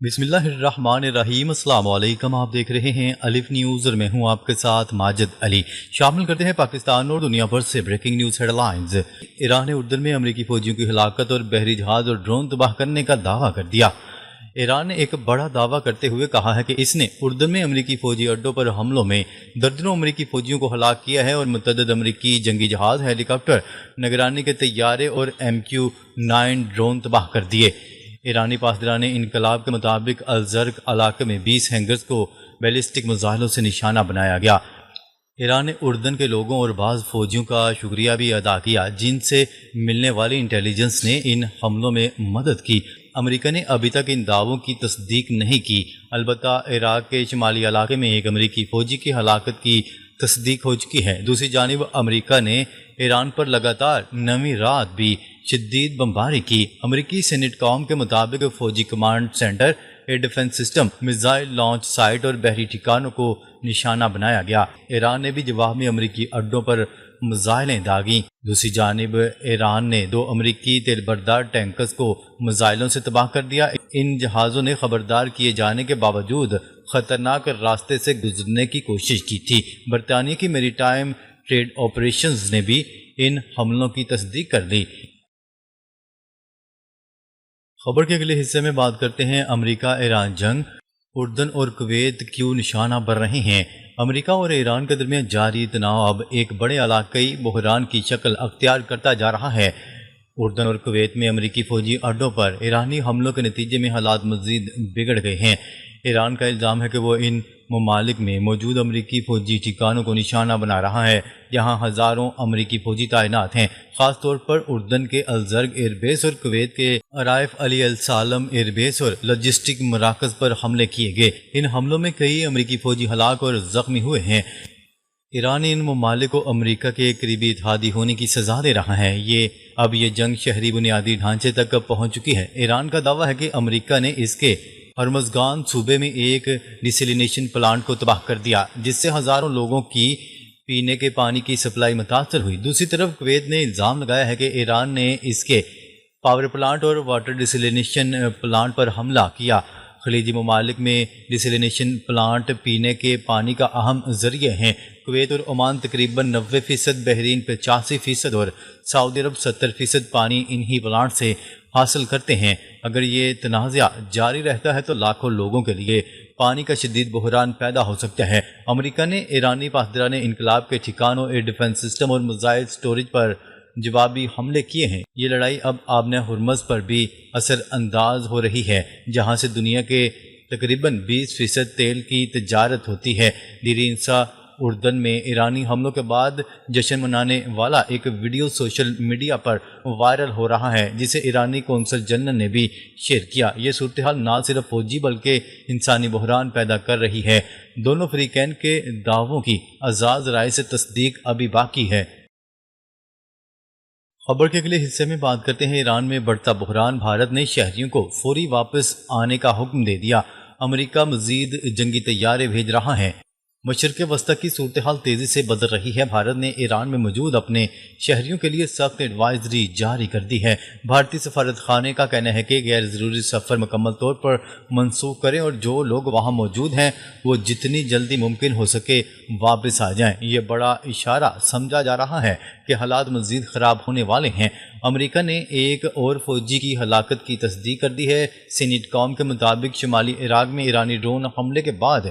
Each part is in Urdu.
بسم اللہ الرحمن الرحیم۔ السلام علیکم، آپ دیکھ رہے ہیں الف نیوز اور میں ہوں آپ کے ساتھ ماجد علی۔ شامل کرتے ہیں پاکستان اور دنیا بھر سے breaking news headlines. Iran نے اردن میں امریکی فوجیوں کی ہلاکت اور بحری جہاز اور ڈرون تباہ کرنے کا دعویٰ کر دیا۔ ایران نے ایک بڑا دعویٰ کرتے ہوئے کہا ہے کہ اس نے اردن میں امریکی فوجی اڈوں پر حملوں میں درجنوں امریکی فوجیوں کو ہلاک کیا ہے اور متعدد امریکی جنگی جہاز، ہیلی کاپٹر، نگرانی کے طیارے اور MQ-9 ڈرون تباہ کر دیے۔ ایرانی پاسداران انقلاب کے مطابق الزرق علاقے میں 20 ہینگرز کو بیلسٹک میزائلوں سے نشانہ بنایا گیا۔ ایران نے اردن کے لوگوں اور بعض فوجیوں کا شکریہ بھی ادا کیا جن سے ملنے والی انٹیلیجنس نے ان حملوں میں مدد کی۔ امریکہ نے ابھی تک ان دعووں کی تصدیق نہیں کی، البتہ عراق کے شمالی علاقے میں ایک امریکی فوجی کی ہلاکت کی تصدیق ہو چکی ہے۔ دوسری جانب امریکہ نے ایران پر لگاتار 9ویں رات بھی شدید بمباری کی۔ امریکی سینٹ کام کے مطابق فوجی command centre, air defence system, missile launch site اور بحری ٹھکانوں کو نشانہ بنایا گیا۔ ایران نے بھی جواب میں امریکی اڈوں پر میزائلیں داغیں۔ دوسری جانب ایران نے 2 امریکی تیل بردار ٹینکرز کو میزائلوں سے تباہ کر دیا۔ ان جہازوں نے خبردار کیے جانے کے باوجود خطرناک راستے سے گزرنے کی کوشش کی تھی۔ برطانیہ کی میری ٹائم ٹریڈ آپریشنز نے بھی ان حملوں کی تصدیق کر لی۔ خبر کے اگلے حصے میں بات کرتے ہیں امریکہ ایران جنگ، اردن اور کویت کیوں نشانہ بن رہے ہیں۔ امریکہ اور ایران کے درمیان جاری تناؤ اب ایک بڑے علاقائی بحران کی شکل اختیار کرتا جا رہا ہے۔ اردن اور کویت میں امریکی فوجی اڈوں پر ایرانی حملوں کے نتیجے میں حالات مزید بگڑ گئے ہیں۔ ایران کا الزام ہے کہ وہ ان ممالک میں موجود امریکی فوجی ٹھکانوں کو نشانہ بنا رہا ہے جہاں ہزاروں امریکی فوجی تعینات ہیں۔ خاص طور پر اردن کے الزرق ایئر بیس اور کویت کے رائف علی السالم ایئر بیس اور لاجسٹک مراکز پر حملے کیے گئے۔ ان حملوں میں کئی امریکی فوجی ہلاک اور زخمی ہوئے ہیں۔ ایران ان ممالک کو امریکہ کے قریبی اتحادی ہونے کی سزا دے رہا ہے۔ اب یہ جنگ شہری بنیادی ڈھانچے تک پہنچ چکی ہے۔ ایران کا دعویٰ ہے کہ امریکہ نے اس کے ہرمزگان صوبے میں ایک ڈیسیلینیشن پلانٹ کو تباہ کر دیا جس سے ہزاروں لوگوں کی پینے کے پانی کی سپلائی متاثر ہوئی۔ دوسری طرف کویت نے الزام لگایا ہے کہ ایران نے اس کے پاور پلانٹ اور واٹر ڈیسیلینیشن پلانٹ پر حملہ کیا۔ خلیجی ممالک میں ڈیسیلینیشن پلانٹ پینے کے پانی کا اہم ذریعہ ہیں۔ کویت اور عمان تقریباً 90%، بحرین 85% اور سعودی عرب 70% پانی انہی پلانٹ سے حاصل کرتے ہیں۔ اگر یہ تنازع جاری رہتا ہے تو لاکھوں لوگوں کے لیے پانی کا شدید بحران پیدا ہو سکتا ہے۔ امریکہ نے ایرانی پاسداران انقلاب کے ٹھکانوں، ایئر ڈیفنس سسٹم اور میزائل سٹوریج پر جوابی حملے کیے ہیں۔ یہ لڑائی اب آبنہ ہرمز پر بھی اثر انداز ہو رہی ہے جہاں سے دنیا کے تقریباً 20% تیل کی تجارت ہوتی ہے۔ دیر انسا اردن میں ایرانی حملوں کے بعد جشن منانے والا ایک ویڈیو سوشل میڈیا پر وائرل ہو رہا ہے جسے ایرانی قونصل جنرل نے بھی شیئر کیا۔ یہ صورتحال نہ صرف فوجی بلکہ انسانی بحران پیدا کر رہی ہے۔ دونوں فریقین کے دعووں کی آزاد رائے سے تصدیق ابھی باقی ہے۔ خبر کے اگلے حصے میں بات کرتے ہیں ایران میں بڑھتا بحران، بھارت نے شہریوں کو فوری واپس آنے کا حکم دے دیا، امریکہ مزید جنگی طیارے بھیج رہا ہے۔ مشرق وسطی کی صورتحال تیزی سے بدل رہی ہے۔ بھارت نے ایران میں موجود اپنے شہریوں کے لیے سخت ایڈوائزری جاری کر دی ہے۔ بھارتی سفارت خانے کا کہنا ہے کہ غیر ضروری سفر مکمل طور پر منسوخ کریں اور جو لوگ وہاں موجود ہیں وہ جتنی جلدی ممکن ہو سکے واپس آ جائیں۔ یہ بڑا اشارہ سمجھا جا رہا ہے کہ حالات مزید خراب ہونے والے ہیں۔ امریکہ نے ایک اور فوجی کی ہلاکت کی تصدیق کر دی ہے۔ سینٹ کام کے مطابق شمالی عراق میں ایرانی ڈرون حملے کے بعد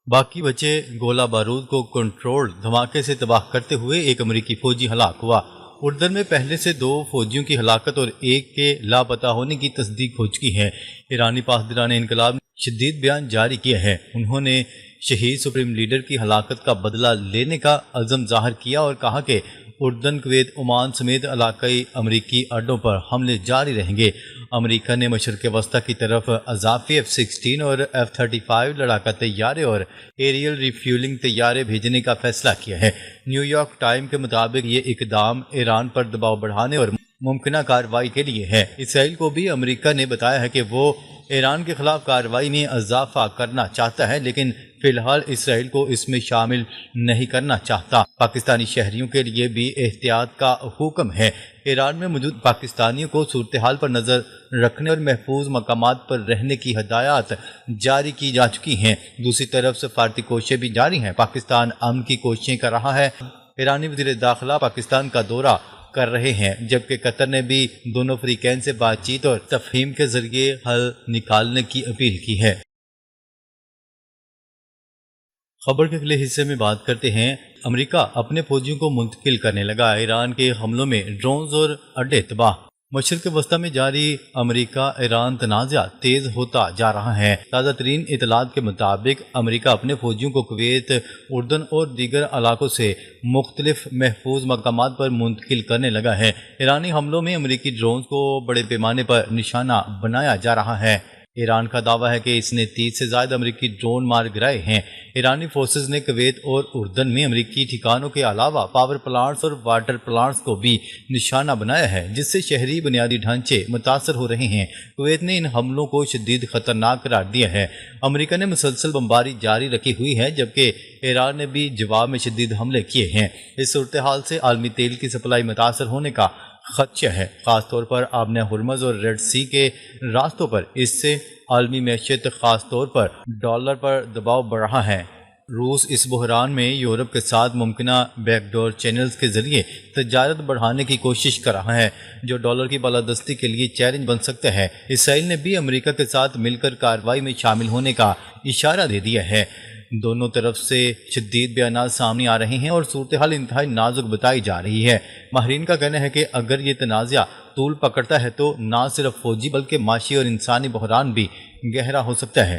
باقی بچے گولہ بارود کو کنٹرول دھماکے سے تباہ کرتے ہوئے ایک امریکی فوجی ہلاک ہوا۔ اردن میں پہلے سے 2 فوجیوں کی ہلاکت اور ایک کے لاپتہ ہونے کی تصدیق ہو چکی ہے۔ ایرانی پاسداران انقلاب نے شدید بیان جاری کیا ہے۔ انہوں نے شہید سپریم لیڈر کی ہلاکت کا بدلہ لینے کا عزم ظاہر کیا اور کہا کہ اردن، کویت، عمان سمیت علاقائی امریکی اڈوں پر حملے جاری رہیں گے۔ امریکہ نے مشرق وسطی کی طرف اضافی F-16 اور F-35 لڑاکا طیارے اور ایریل ریفیولنگ طیارے بھیجنے کا فیصلہ کیا ہے۔ نیو یارک ٹائم کے مطابق یہ اقدام ایران پر دباؤ بڑھانے اور ممکنہ کارروائی کے لیے ہے۔ اسرائیل کو بھی امریکہ نے بتایا ہے کہ وہ ایران کے خلاف کارروائی میں اضافہ کرنا چاہتا ہے لیکن فی الحال اسرائیل کو اس میں شامل نہیں کرنا چاہتا۔ پاکستانی شہریوں کے لیے بھی احتیاط کا حکم ہے۔ ایران میں موجود پاکستانیوں کو صورتحال پر نظر رکھنے اور محفوظ مقامات پر رہنے کی ہدایات جاری کی جا چکی ہیں۔ دوسری طرف سفارتی کوششیں بھی جاری ہیں۔ پاکستان امن کی کوششیں کر رہا ہے۔ ایرانی وزیر داخلہ پاکستان کا دورہ کر رہے ہیں، جبکہ قطر نے بھی دونوں فریقین سے بات چیت اور تفہیم کے ذریعے حل نکالنے کی اپیل کی ہے۔ خبر کے اگلے حصے میں بات کرتے ہیں، امریکہ اپنے فوجیوں کو منتقل کرنے لگا، ایران کے حملوں میں ڈرونز اور اڈے تباہ۔ مشرق وسطی میں جاری امریکہ ایران تنازع تیز ہوتا جا رہا ہے۔ تازہ ترین اطلاعات کے مطابق امریکہ اپنے فوجیوں کو کویت، اردن اور دیگر علاقوں سے مختلف محفوظ مقامات پر منتقل کرنے لگا ہے۔ ایرانی حملوں میں امریکی ڈرونز کو بڑے پیمانے پر نشانہ بنایا جا رہا ہے۔ ایران کا دعویٰ ہے کہ اس نے 30 سے زائد امریکی ڈرون مار گرائے ہیں۔ ایرانی فورسز نے کویت اور اردن میں امریکی ٹھکانوں کے علاوہ پاور پلانٹس اور واٹر پلانٹس کو بھی نشانہ بنایا ہے، جس سے شہری بنیادی ڈھانچے متاثر ہو رہے ہیں۔ کویت نے ان حملوں کو شدید خطرناک قرار دیا ہے۔ امریکہ نے مسلسل بمباری جاری رکھی ہوئی ہے، جبکہ ایران نے بھی جواب میں شدید حملے کیے ہیں۔ اس صورتحال سے عالمی تیل کی سپلائی متاثر ہونے کا خدشہ ہے، خاص طور پر آبنہ ہرمز اور ریڈ سی کے راستوں پر۔ اس سے عالمی معیشت، خاص طور پر ڈالر پر دباؤ بڑھ رہا ہے۔ روس اس بحران میں یورپ کے ساتھ ممکنہ بیک ڈور چینلز کے ذریعے تجارت بڑھانے کی کوشش کر رہا ہے، جو ڈالر کی بالادستی کے لیے چیلنج بن سکتا ہے۔ اسرائیل نے بھی امریکہ کے ساتھ مل کر کارروائی میں شامل ہونے کا اشارہ دے دیا ہے۔ دونوں طرف سے شدید بیانات سامنے آ رہے ہیں اور صورتحال انتہائی نازک بتائی جا رہی ہے۔ ماہرین کا کہنا ہے کہ اگر یہ تنازع طول پکڑتا ہے تو نہ صرف فوجی بلکہ معاشی اور انسانی بحران بھی گہرا ہو سکتا ہے۔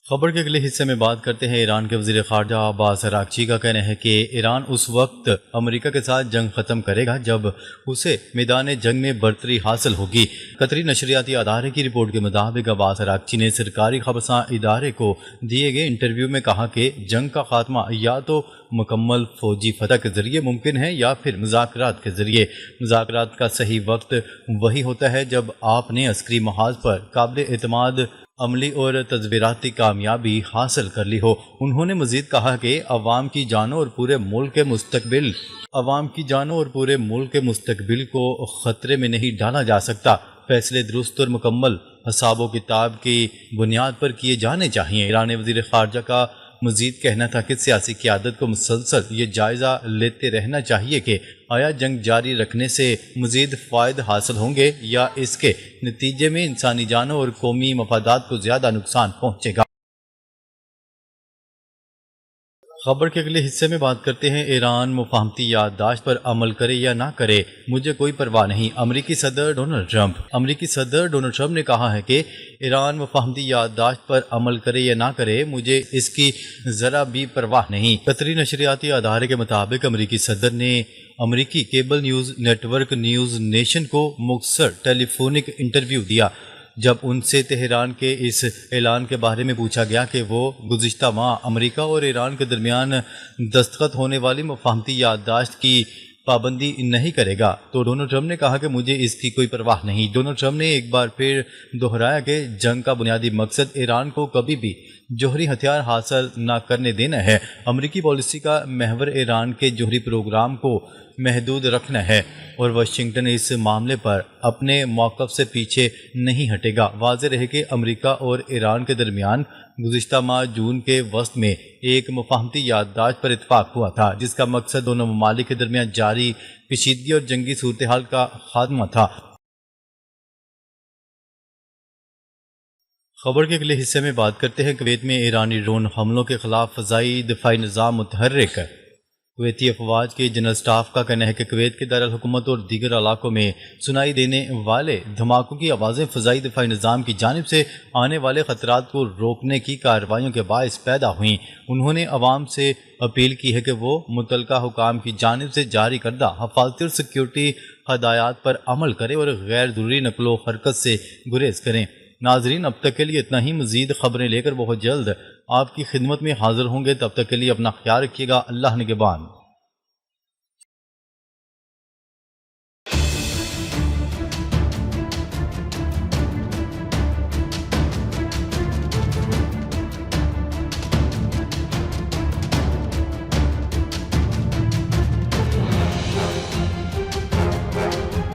خبر کے اگلے حصے میں بات کرتے ہیں، ایران کے وزیر خارجہ عباس اراغچی کا کہنا ہے کہ ایران اس وقت امریکہ کے ساتھ جنگ ختم کرے گا جب اسے میدان جنگ میں برتری حاصل ہوگی۔ قطری نشریاتی ادارے کی رپورٹ کے مطابق عباس اراغچی نے سرکاری خبرساں ادارے کو دیے گئے انٹرویو میں کہا کہ جنگ کا خاتمہ یا تو مکمل فوجی فتح کے ذریعے ممکن ہے یا پھر مذاکرات کے ذریعے۔ مذاکرات کا صحیح وقت وہی ہوتا ہے جب آپ نے عسکری محاذ پر قابل اعتماد عملی اور تدبیراتی کامیابی حاصل کر لی ہو۔ انہوں نے مزید کہا کہ عوام کی جانوں اور پورے ملک کے مستقبل کو خطرے میں نہیں ڈالا جا سکتا۔ فیصلے درست اور مکمل حساب و کتاب کی بنیاد پر کیے جانے چاہیے۔ ایرانی وزیر خارجہ کا مزید کہنا تھا کہ سیاسی قیادت کو مسلسل یہ جائزہ لیتے رہنا چاہیے کہ آیا جنگ جاری رکھنے سے مزید فائدے حاصل ہوں گے یا اس کے نتیجے میں انسانی جانوں اور قومی مفادات کو زیادہ نقصان پہنچے گا۔ خبر کے اگلے حصے میں بات کرتے ہیں، ایران مفاہمتی یادداشت پر عمل کرے یا نہ کرے مجھے کوئی پرواہ نہیں، امریکی صدر ڈونلڈ ٹرمپ نے کہا ہے کہ ایران مفاہمتی یادداشت پر عمل کرے یا نہ کرے مجھے اس کی ذرا بھی پرواہ نہیں۔ قطری نشریاتی ادارے کے مطابق امریکی صدر نے امریکی cable news network news nation کو مختصر ٹیلی فونک انٹرویو دیا جب ان سے تہران کے اس اعلان کے بارے میں پوچھا گیا کہ وہ گزشتہ ماہ امریکہ اور ایران کے درمیان دستخط ہونے والی مفاہمتی یادداشت کی پابندی نہیں کرے گا، تو ڈونلڈ ٹرمپ نے کہا کہ مجھے اس کی کوئی پرواہ نہیں۔ ڈونلڈ ٹرمپ نے ایک بار پھر دہرایا کہ جنگ کا بنیادی مقصد ایران کو کبھی بھی جوہری ہتھیار حاصل نہ کرنے دینا ہے۔ امریکی پالیسی کا محور ایران کے جوہری پروگرام کو محدود رکھنا ہے اور واشنگٹن اس معاملے پر اپنے موقف سے پیچھے نہیں ہٹے گا۔ واضح رہے کہ امریکہ اور ایران کے درمیان گزشتہ ماہ جون کے وسط میں ایک مفاہمتی یادداشت پر اتفاق ہوا تھا، جس کا مقصد دونوں ممالک کے درمیان جاری کشیدگی اور جنگی صورتحال کا خاتمہ تھا۔ خبر کے اگلے حصے میں بات کرتے ہیں، کویت میں ایرانی ڈرون حملوں کے خلاف فضائی دفاعی نظام متحرک۔ کویتی افواج کے جنرل اسٹاف کا کہنا ہے کہ کویت کے دارالحکومت اور دیگر علاقوں میں سنائی دینے والے دھماکوں کی آوازیں فضائی دفاعی نظام کی جانب سے آنے والے خطرات کو روکنے کی کارروائیوں کے باعث پیدا ہوئیں۔ انہوں نے عوام سے اپیل کی ہے کہ وہ متعلقہ حکام کی جانب سے جاری کردہ حفاظتی اور سیکیورٹی ہدایات پر عمل کریں اور غیر ضروری نقل و حرکت سے گریز کریں۔ ناظرین، اب تک کے لیے اتنا ہی۔ مزید خبریں لے کر بہت جلد آپ کی خدمت میں حاضر ہوں گے۔ تب تک کے لیے اپنا خیال رکھیے گا۔ اللہ نگہبان۔